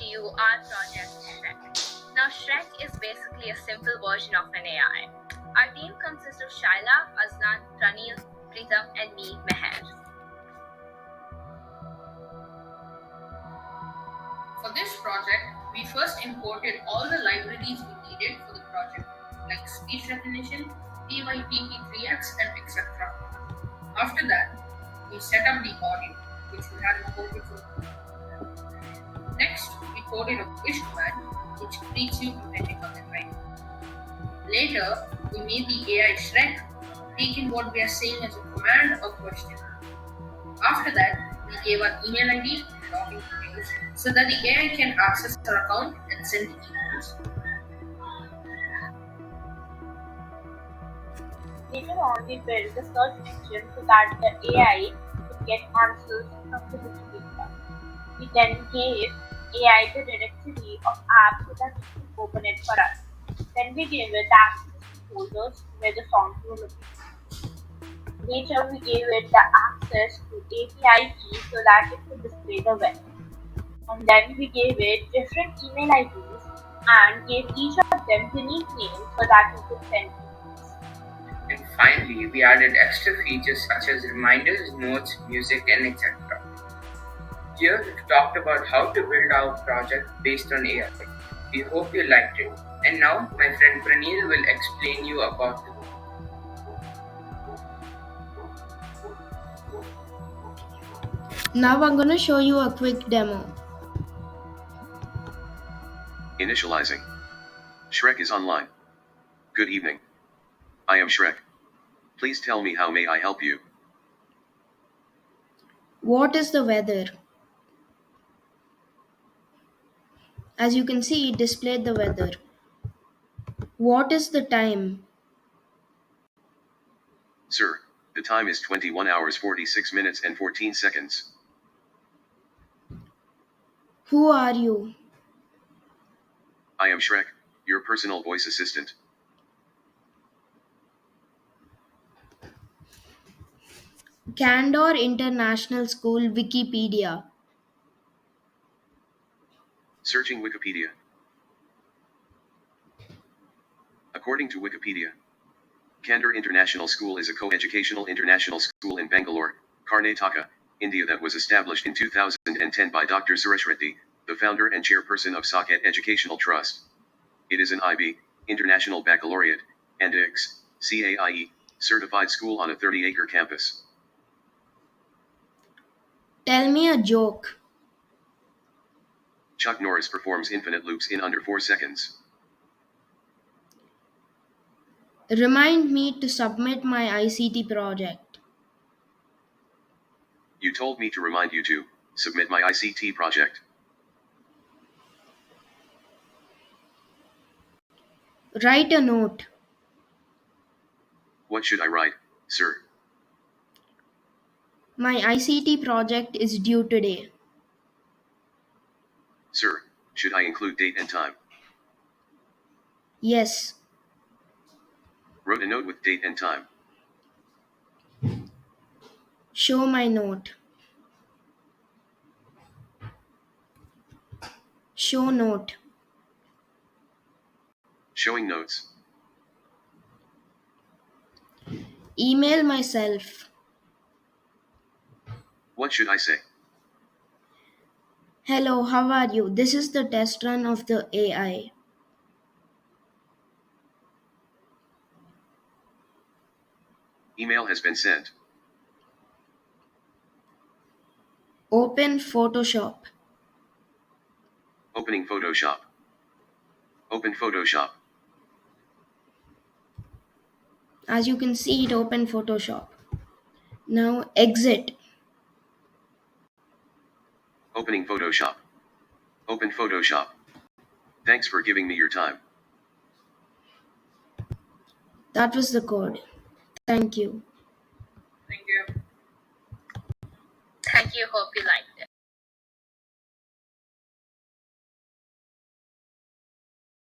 you our project Shrek. Now, Shrek is basically a simple version of an AI. Our team consists of Shaila, Azlan, Pranil, Pritam, and me, Meher. For this project, we first imported all the libraries we needed for the project, like speech recognition, PYPP3X, and etc. After that, we set up the audio, which we had imported from. Next, we coded a wish command, which greets you depending on the time. Later, we made the AI Shrek, taking what we are saying as a command or question. After that, we gave our email ID and login details so that the AI can access our account and send emails. Later on, we built the search engine so that the AI could get answers from the Wikipedia. We then gave AI the directory of apps so that it could open it for us. Then we gave it access to folders where the songs were located. Later, we gave it the access to API keys so that it could display the web. And then we gave it different email IDs and gave each of them unique names so that it could send emails. And finally, we added extra features such as reminders, notes, music, and etc. Here we've talked about how to build our project based on AI. We hope you liked it. And now my friend Pranil will explain you about the Now I'm going to show you a quick demo. Initializing. Shrek is online. Good evening. I am Shrek. Please tell me how may I help you? What is the weather? As you can see, it displayed the weather. What is the time? Sir, the time is 21 hours 46 minutes and 14 seconds. Who are you? I am Shrek, your personal voice assistant. Candor International School Wikipedia. Searching Wikipedia. According to Wikipedia, Candor International School is a co-educational international school in Bangalore, Karnataka, India that was established in 2010 by Dr. Suresh Reddy, the founder and chairperson of Saket Educational Trust. It is an IB, International Baccalaureate, and IGCSE, certified school on a 30-acre campus. Tell me a joke. Chuck Norris performs infinite loops in under 4 seconds. Remind me to submit my ICT project. You told me to remind you to submit my ICT project. Write a note. What should I write, sir? My ICT project is due today. Sir, should I include date and time? Yes. Wrote a note with date and time. Show my note. Show note. Showing notes. Email myself. What should I say? Hello, how are you? This is the test run of the AI. Email has been sent. Open Photoshop. Opening Photoshop. Open Photoshop. As you can see, it opened Photoshop. Now exit. Opening Photoshop. Open Photoshop. Thanks for giving me your time. That was the code. Thank you. Thank you. Thank you. Hope you liked